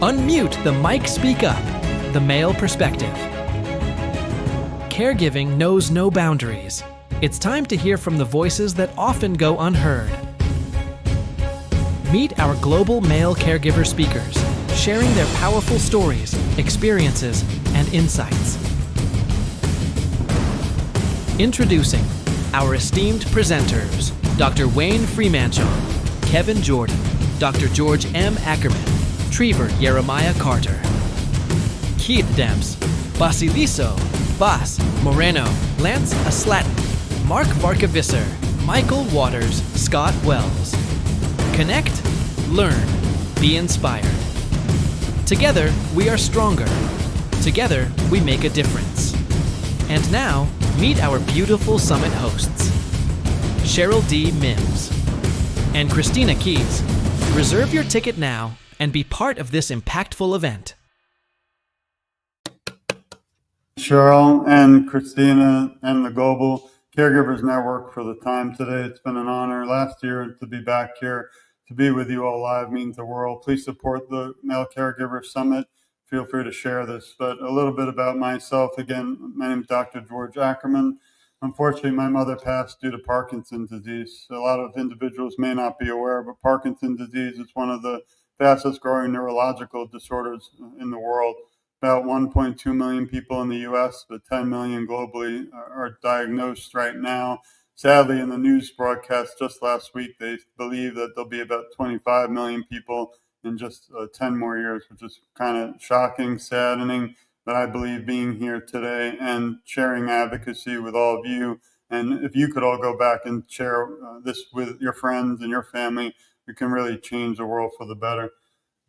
Unmute the mic, speak up. The male perspective. Caregiving knows no boundaries. It's time to hear from the voices that often go unheard. Meet our global male caregiver speakers, sharing their powerful stories, experiences, and insights. Introducing our esteemed presenters, Dr. Wayne Freemanchon, Kevin Jordan, Dr. George M. Ackerman, Trevor Jeremiah Carter, Keith Demps, Basiliso, Bas Moreno, Lance Aslatin, Mark Varkavisser, Michael Waters, Scott Wells. Connect, learn, be inspired. Together, we are stronger. Together, we make a difference. And now, meet our beautiful summit hosts, Cheryl D. Mims and Christina Keys. Reserve your ticket now and be part of this impactful event. Cheryl and Christina and the Global Caregivers Network for the time today. It's been an honor last year to be back here. To be with you all live means the world. Please support the Male Caregiver Summit. Feel free to share this. But a little bit about myself. Again, my name is Dr. George Ackerman. Unfortunately, my mother passed due to Parkinson's disease. A lot of individuals may not be aware, but Parkinson's disease is one of the fastest growing neurological disorders in the world. About 1.2 million people in the U.S., but 10 million globally are diagnosed right now. Sadly, in the news broadcast just last week, they believe that there'll be about 25 million people in just 10 more years, which is kind of shocking, saddening. But I believe being here today and sharing advocacy with all of you, and if you could all go back and share this with your friends and your family, we can really change the world for the better.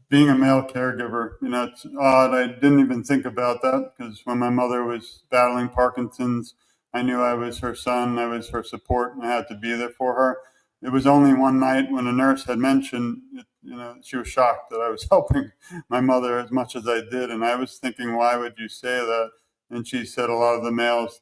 Being a male caregiver, it's odd. I didn't even think about that because when my mother was battling Parkinson's, I knew I was her son, I was her support, and I had to be there for her. It was only one night when a nurse had mentioned, she was shocked that I was helping my mother as much as I did. And I was thinking, why would you say that? And she said a lot of the males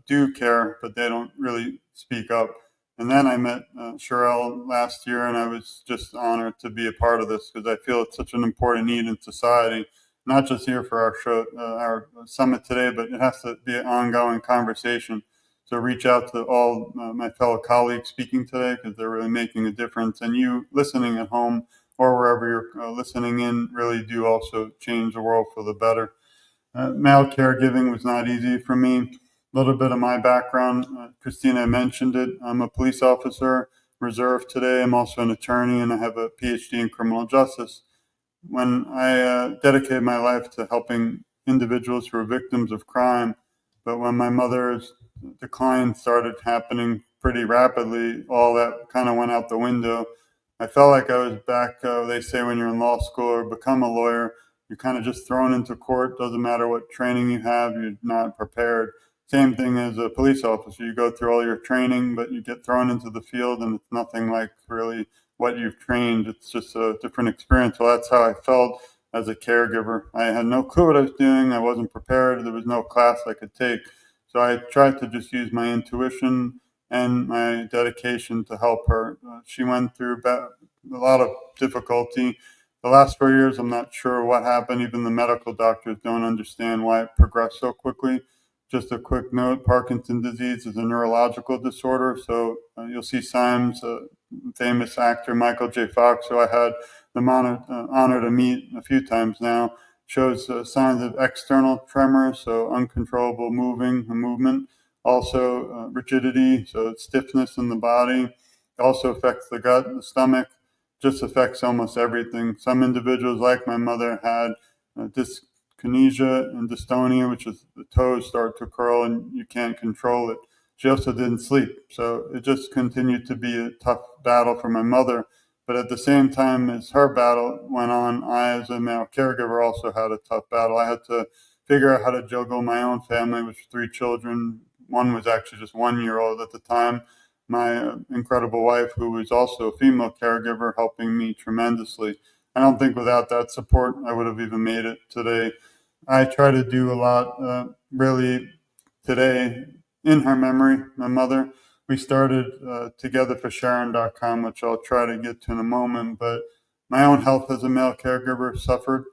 do care, but they don't really speak up. And then I met Cheryl last year, and I was just honored to be a part of this because I feel it's such an important need in society, not just here for our show, our summit today, but it has to be an ongoing conversation. So reach out to all my fellow colleagues speaking today because they're really making a difference. And you listening at home or wherever you're listening in really do also change the world for the better. Male caregiving was not easy for me. A little bit of my background, Christina mentioned it. I'm a police officer, reserve today. I'm also an attorney, and I have a PhD in criminal justice. When I dedicated my life to helping individuals who are victims of crime, but when my mother's decline started happening pretty rapidly, all that kind of went out the window. I felt like I was back, they say when you're in law school or become a lawyer, you're kind of just thrown into court. Doesn't matter what training you have, you're not prepared. Same thing as a police officer. You go through all your training, but you get thrown into the field and it's nothing like really what you've trained. It's just a different experience. Well, that's how I felt as a caregiver. I had no clue what I was doing. I wasn't prepared. There was no class I could take. So I tried to just use my intuition and my dedication to help her. She went through a lot of difficulty. The last 4 years, I'm not sure what happened. Even the medical doctors don't understand why it progressed so quickly. Just a quick note, Parkinson's disease is a neurological disorder. So you'll see signs, famous actor Michael J. Fox, who I had the honor to meet a few times now, shows signs of external tremor, so uncontrollable movement. Also rigidity, so stiffness in the body. It also affects the gut and the stomach, just affects almost everything. Some individuals, like my mother, had dyskinesia and dystonia, which is the toes start to curl and you can't control it. She also didn't sleep. So it just continued to be a tough battle for my mother. But at the same time as her battle went on, I, as a male caregiver, also had a tough battle. I had to figure out how to juggle my own family with 3 children. One was actually just 1 year old at the time. My incredible wife, who was also a female caregiver, helping me tremendously. I don't think without that support, I would have even made it today. I try to do a lot, really, today in her memory, my mother. We started together for Sharon.com, which I'll try to get to in a moment. But my own health as a male caregiver suffered.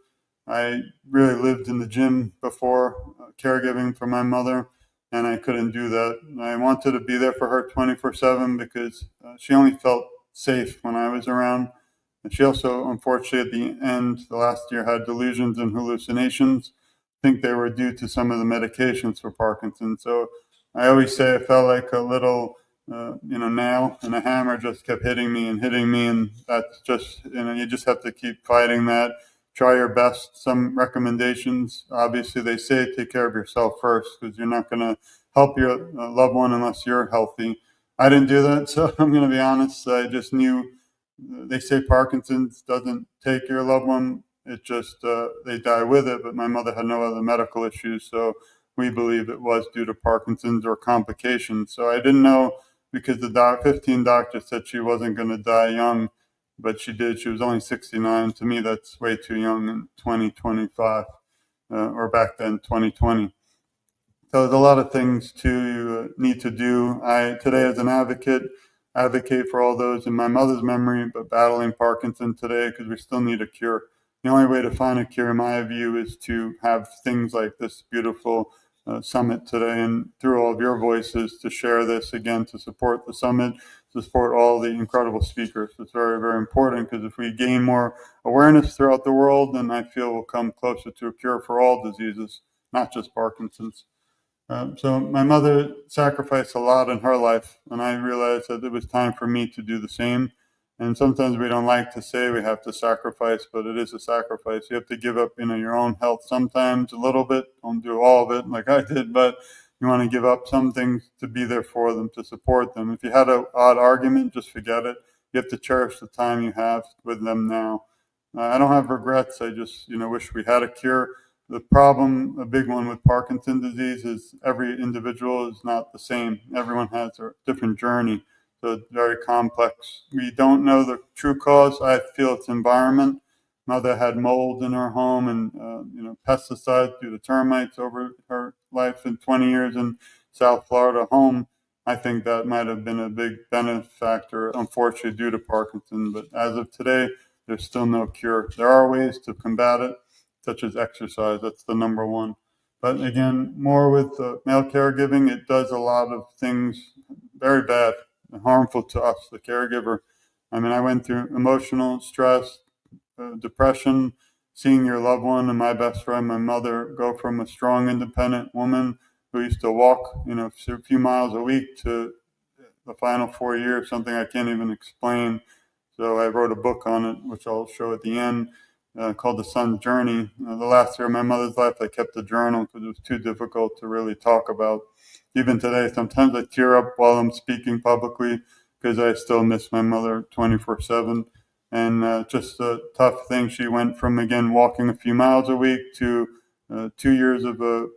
I really lived in the gym before caregiving for my mother, and I couldn't do that. I wanted to be there for her 24/7 because she only felt safe when I was around. And she also, unfortunately, at the end, the last year, had delusions and hallucinations. I think they were due to some of the medications for Parkinson's. So I always say I felt like a little, nail and a hammer just kept hitting me, and that's just, you just have to keep fighting that. Try your best. Some recommendations, obviously, they say take care of yourself first because you're not going to help your loved one unless you're healthy. I didn't do that, so I'm going to be honest. I just knew they say Parkinson's doesn't take your loved one; it just they die with it. But my mother had no other medical issues, so we believe it was due to Parkinson's or complications. So I didn't know because the 15 doctors said she wasn't going to die young, but she did. She was only 69. To me, that's way too young in 2025, or back then 2020. So there's a lot of things to need to do. I today, as an advocate for all those in my mother's memory, but battling Parkinson today because we still need a cure. The only way to find a cure, in my view, is to have things like this beautiful summit today, and through all of your voices to share this again, to support the summit, to support all the incredible speakers. It's very, very important because if we gain more awareness throughout the world, then I feel we'll come closer to a cure for all diseases, not just Parkinson's. So my mother sacrificed a lot in her life, and I realized that it was time for me to do the same. And sometimes we don't like to say we have to sacrifice, but it is a sacrifice. You have to give up, your own health sometimes a little bit. Don't do all of it like I did, but you want to give up some things to be there for them, to support them. If you had an odd argument, just forget it. You have to cherish the time you have with them now. I don't have regrets. I just, wish we had a cure. The problem, a big one with Parkinson's disease, is every individual is not the same. Everyone has a different journey, so it's very complex. We don't know the true cause. I feel it's environment. Mother had mold in her home and pesticides due to termites over her life in 20 years in South Florida home. I think that might have been a big benefactor, unfortunately, due to Parkinson's. But as of today, there's still no cure. There are ways to combat it, such as exercise. That's the number one. But again, more with male caregiving, it does a lot of things very bad and harmful to us, the caregiver. I mean, I went through emotional stress, depression, seeing your loved one and my best friend, my mother, go from a strong, independent woman who used to walk, a few miles a week to the final 4 years, something I can't even explain. So I wrote a book on it, which I'll show at the end, called The Son's Journey. The last year of my mother's life, I kept a journal because it was too difficult to really talk about. Even today, sometimes I tear up while I'm speaking publicly because I still miss my mother 24/7. And just a tough thing. She went from, again, walking a few miles a week to 2 years of a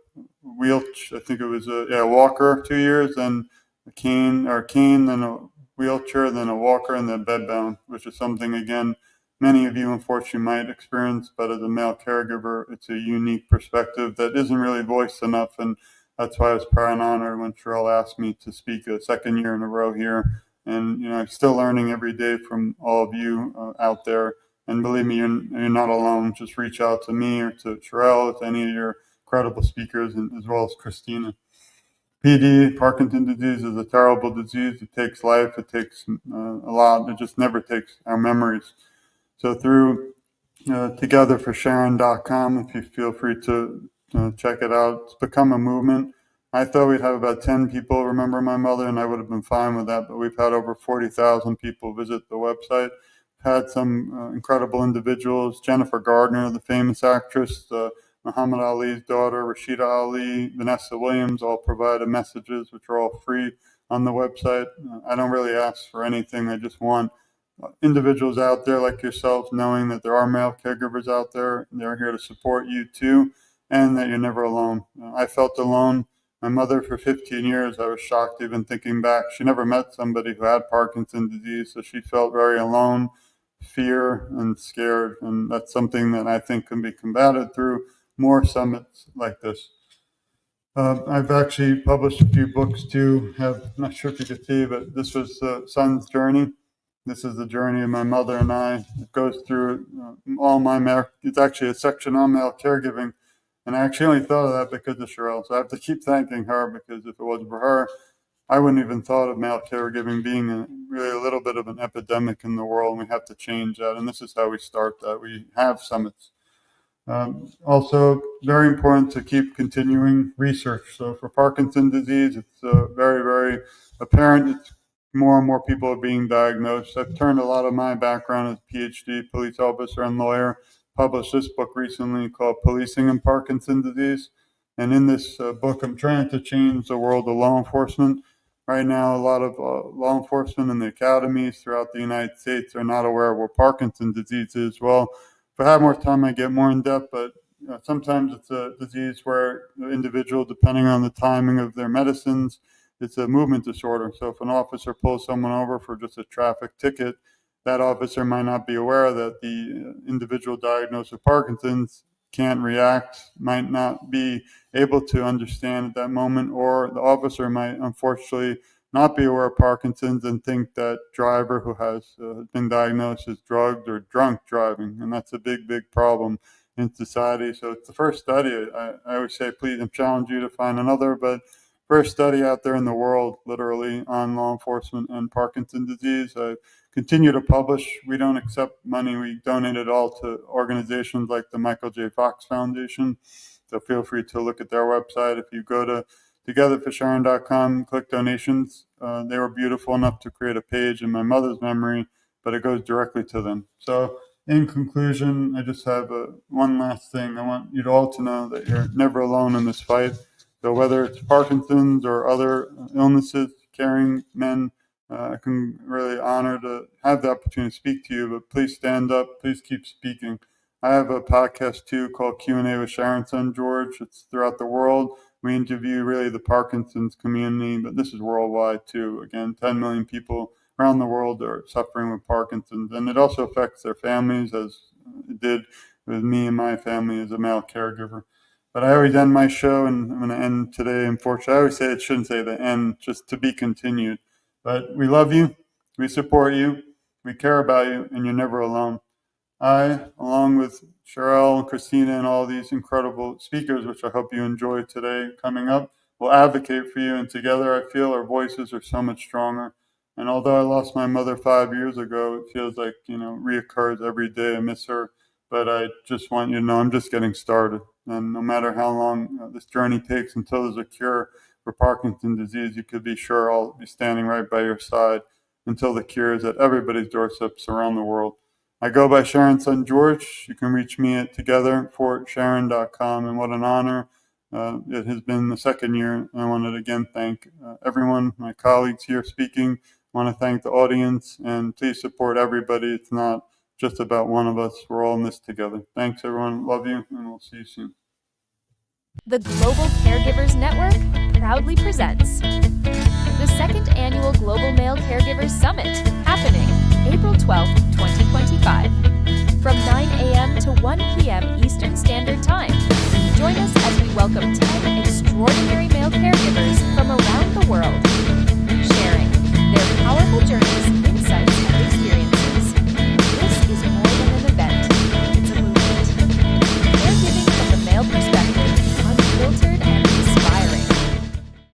wheelchair. I think it was a walker, 2 years, then a cane, then a wheelchair, then a walker, and then bedbound, which is something, again, many of you unfortunately might experience, but as a male caregiver, it's a unique perspective that isn't really voiced enough. And that's why I was proud and honored when Cheryl asked me to speak a second year in a row here. And, I'm still learning every day from all of you out there. And believe me, you're not alone. Just reach out to me or to Cheryl, to any of your incredible speakers, and as well as Christina. PD, Parkinson's disease, is a terrible disease. It takes life. It takes a lot. It just never takes our memories. So through togetherforsharon.com, if you feel free to check it out. It's become a movement. I thought we'd have about 10 people remember my mother, and I would have been fine with that, but we've had over 40,000 people visit the website. Had some incredible individuals. Jennifer Gardner, the famous actress, Muhammad Ali's daughter, Rashida Ali, Vanessa Williams, all provided messages, which are all free on the website. I don't really ask for anything. I just want individuals out there like yourselves knowing that there are male caregivers out there. They're here to support you too, and that you're never alone. I felt alone. My mother, for 15 years, I was shocked even thinking back. She never met somebody who had Parkinson's disease, so she felt very alone, fear, and scared. And that's something that I think can be combated through more summits like this. I've actually published a few books too. I'm not sure if you could see, but this was Son's Journey. This is the journey of my mother and I. It goes through it's actually a section on male caregiving. And I actually only thought of that because of Cheryl. So I have to keep thanking her, because if it wasn't for her, I wouldn't even thought of male caregiving being really a little bit of an epidemic in the world. And we have to change that. And this is how we start that. We have summits. Also, very important to keep continuing research. So for Parkinson's disease, it's very, very apparent. It's more and more people are being diagnosed. I've turned a lot of my background as a PhD, police officer and lawyer, published this book recently called Policing in Parkinson's Disease. And in this book, I'm trying to change the world of law enforcement. Right now, a lot of law enforcement and the academies throughout the United States are not aware of what Parkinson's disease is. Well, if I have more time, I get more in depth, but sometimes it's a disease where the individual, depending on the timing of their medicines, it's a movement disorder. So if an officer pulls someone over for just a traffic ticket, that officer might not be aware that the individual diagnosed with Parkinson's can't react, might not be able to understand at that moment, or the officer might unfortunately not be aware of Parkinson's and think that driver who has been diagnosed as drugged or drunk driving. And that's a big, big problem in society. So it's the first study. I always say, please, I challenge you to find another, but first study out there in the world, literally, on law enforcement and Parkinson's disease. I continue to publish. We don't accept money. We donate it all to organizations like the Michael J. Fox Foundation. So feel free to look at their website. If you go to togetherforsharon.com, click donations. They were beautiful enough to create a page in my mother's memory, but it goes directly to them. So in conclusion, I just have one last thing. I want you all to know that you're never alone in this fight. So whether it's Parkinson's or other illnesses, caring men, I can really honor to have the opportunity to speak to you, but please stand up. Please keep speaking. I have a podcast too called Q&A with Sharon, son George. It's throughout the world. We interview really the Parkinson's community, but this is worldwide too. Again, 10 million people around the world are suffering with Parkinson's, and it also affects their families, as it did with me and my family as a male caregiver. But I always end my show, and I'm going to end today, unfortunately. I always say it shouldn't say the end, just to be continued. But we love you, we support you, we care about you, and you're never alone. I, along with Cheryl, Christina, and all these incredible speakers, which I hope you enjoyed today coming up, will advocate for you. And together, I feel our voices are so much stronger. And although I lost my mother 5 years ago, it feels like, reoccurs every day. I miss her. But I just want you to know I'm just getting started. And no matter how long this journey takes until there's a cure for Parkinson's disease, you could be sure I'll be standing right by your side until the cure is at everybody's doorsteps around the world. I go by Sharon, son George. You can reach me at togetherforsharon.com. And what an honor it has been the second year. I wanted to again thank everyone, my colleagues here speaking. I want to thank the audience, and please support everybody. It's not just about one of us. We're all in this together. Thanks, everyone. Love you, and we'll see you soon. The Global Caregivers Network proudly presents the second annual Global Male Caregivers Summit, happening April 12th, 2025, from 9 a.m. to 1 p.m. Eastern Standard Time. Join us as we welcome